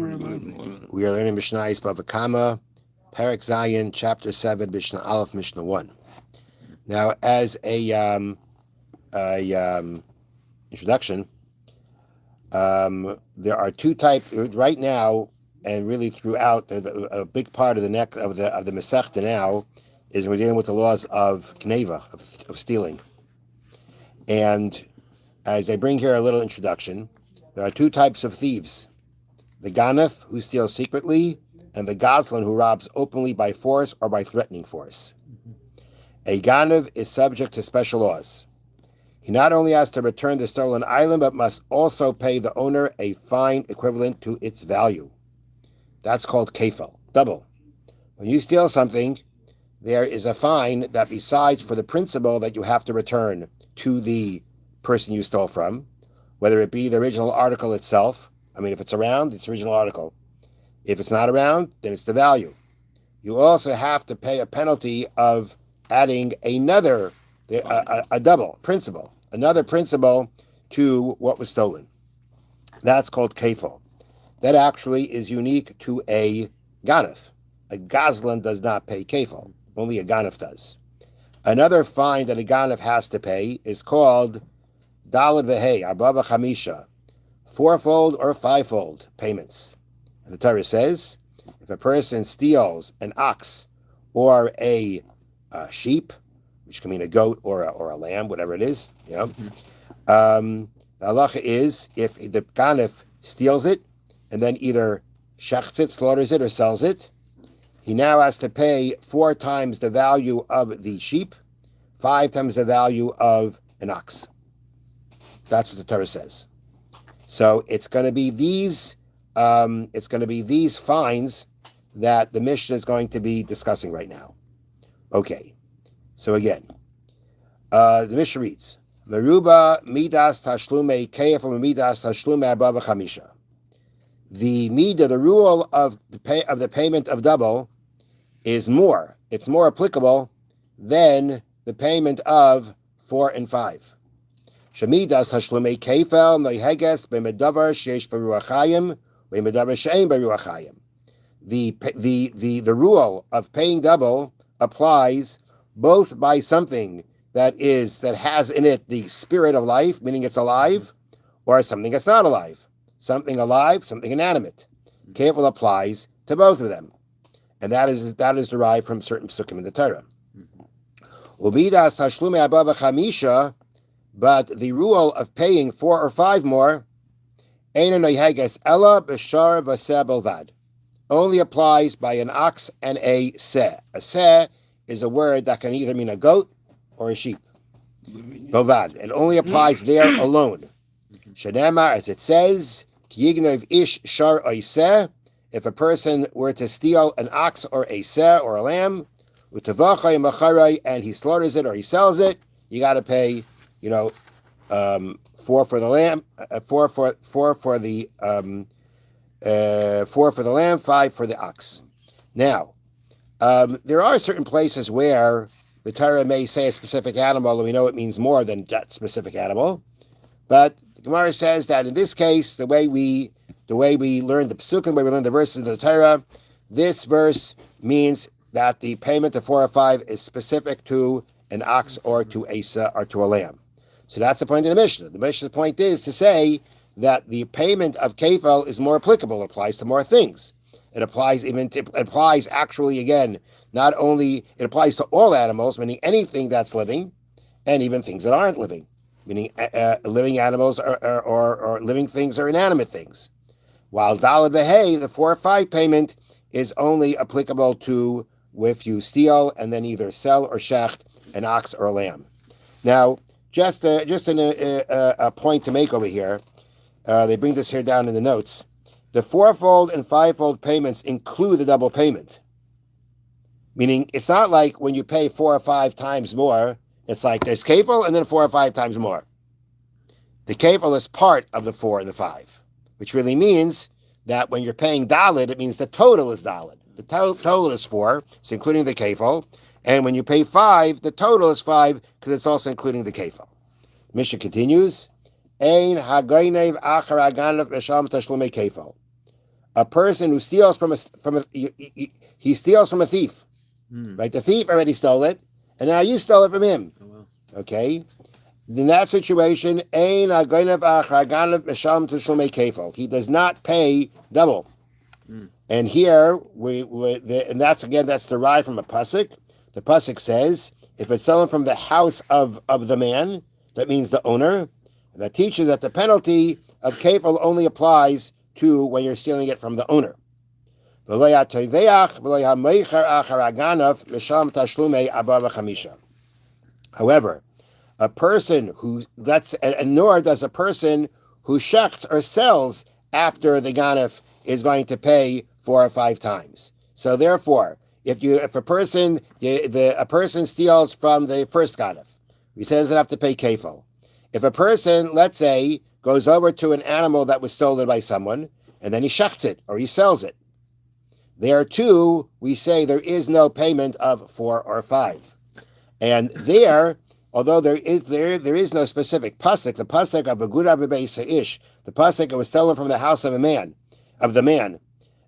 We are learning Mishnah Bava Kamma, Parak Zayin, Chapter 7, Mishnah Aleph, Mishnah 1. Now, as a introduction, there are two types right now, and really throughout a big part of the neck of the Masechta now is we're dealing with the laws of Kneva, of stealing. And as I bring here a little introduction, there are two types of thieves: the Ganef, who steals secretly, and the Gazlan, who robs openly by force or by threatening force. A Ganef is subject to special laws. He not only has to return the stolen item, but must also pay the owner a fine equivalent to its value. That's called kefel, double. When you steal something, there is a fine that, besides for the principal that you have to return to the person you stole from, whether it be the original article itself. I mean, if it's around, it's the original article. If it's not around, then it's the value. You also have to pay a penalty of adding another, a double principal, another principal to what was stolen. That's called kefel. That actually is unique to a ganef. A gazlan does not pay kefel. Only a ganef does. Another fine that a ganef has to pay is called dalad vehei, arbava chamisha, fourfold or fivefold payments. And the Torah says, if a person steals an ox or a sheep, which can mean a goat or a lamb, whatever it is, the halacha is, if the ganef steals it and then either shechts it, slaughters it, or sells it, he now has to pay 4 times the value of the sheep, 5 times the value of an ox. That's what the Torah says. So it's going to be these. It's going to be these fines that the Mishna is going to be discussing right now. Okay. So again, the Mishna reads: Meruba midas tashlume kefel midas tashlume abava chamisha. The midah, the rule of the payment of double, is more. It's more applicable than the payment of 4 and 5. Shemidas hashlumei kefel noiheges b'medavar sheyesh beruach hayim b'medavar she'ein beruach hayim. The rule of paying double applies both by something that has in it the spirit of life, meaning it's alive, or something that's not alive. Something alive, something inanimate. Kefel applies to both of them, and that is derived from certain psukim in the Torah. Umidas tashlumei abava chamisha. But the rule of paying 4 or 5 more only applies by an ox and a seh. A seh is a word that can either mean a goat or a sheep. Bovad. It only applies there alone. Shenamar, as it says, ish shar oiseh. If a person were to steal an ox or a seh or a lamb, and he slaughters it or he sells it, you got to pay 4 for the lamb, 4 for the 4 for the lamb, 5 for the ox. Now, there are certain places where the Torah may say a specific animal, and we know it means more than that specific animal. But the Gemara says that in this case, the way we learn the psukim, the way we learn the verses of the Torah, this verse means that the payment of 4 or 5 is specific to an ox or to a lamb. So that's the point of the Mishnah. The Mishnah's point is to say that the payment of kefel is more applicable. It applies to more things. It applies actually, again, not only, it applies to all animals, meaning anything that's living, and even things that aren't living, meaning living animals or living things or inanimate things. While dalad vehei, the 4 or 5 payment, is only applicable to if you steal and then either sell or shecht an ox or a lamb. Now, just a point to make over here. They bring this here down in the notes. The 4-fold and 5-fold payments include the double payment. Meaning, it's not like when you pay 4 or 5 times more, it's like there's kefel and then 4 or 5 times more. The kefel is part of the 4 and the 5, which really means that when you're paying daled, it means the total is daled. The total is 4, so including the kefel. And when you pay 5, the total is 5 because it's also including the kefel. Mishnah continues, Ein hagaynev achar haganav b'sham tashlumei kefel. a person who steals he steals from a thief, right? The thief already stole it, and now you stole it from him. Oh, wow. Okay. In that situation, he does not pay double. And here and that's derived from a pasuk. The pasuk says, if it's stolen from the house of the man, that means the owner. That teaches that the penalty of kefil only applies to when you're stealing it from the owner. However, a person who nor does a person who shechts or sells after the ganef is going to pay 4 or 5 times. So therefore, if a person steals from the first ganef, he says doesn't have to pay kefil. If a person, let's say, goes over to an animal that was stolen by someone, and then he shechts it or he sells it, there too we say there is no payment of 4 or 5. And there, although there is no specific pasuk, the pasuk of Agura b'beis ish, the pasuk that was stolen from the house of the man,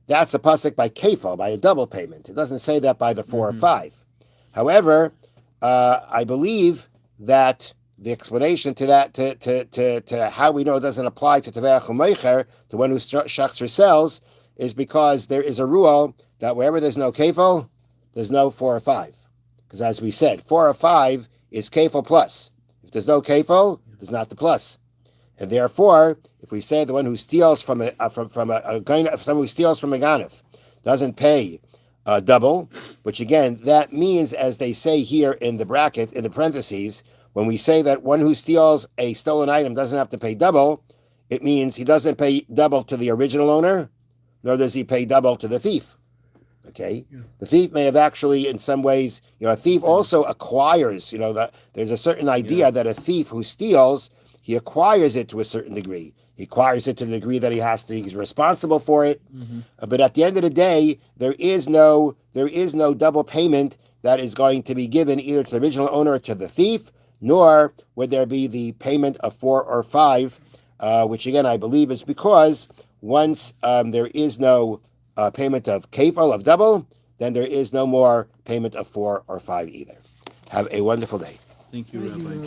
that's a pasuk by kefil, by a double payment. It doesn't say that by the 4 or 5. However, I believe that the explanation to that, to how we know it doesn't apply to Teveach U'Meicher, the one who shechts or sells, is because there is a rule that wherever there's no kefil, there's no 4 or 5. Because as we said, 4 or 5 is kefil plus. If there's no kefil, there's not the plus. And therefore, if we say the one who steals from someone who steals from a ganef doesn't pay double, which again, that means, as they say here in the bracket, in the parentheses, when we say that one who steals a stolen item doesn't have to pay double, it means he doesn't pay double to the original owner, nor does he pay double to the thief. Okay? Yeah. The thief may have actually, in some ways, a thief also acquires, there's a certain idea that a thief who steals, he acquires it to a certain degree. He acquires it to the degree that he's responsible for it. Mm-hmm. But at the end of the day, there is no double payment that is going to be given either to the original owner or to the thief, nor would there be the payment of 4 or 5, which again I believe is because once there is no payment of kefil, of double, then there is no more payment of 4 or 5 either. Have a wonderful day. Thank you, Rabbi.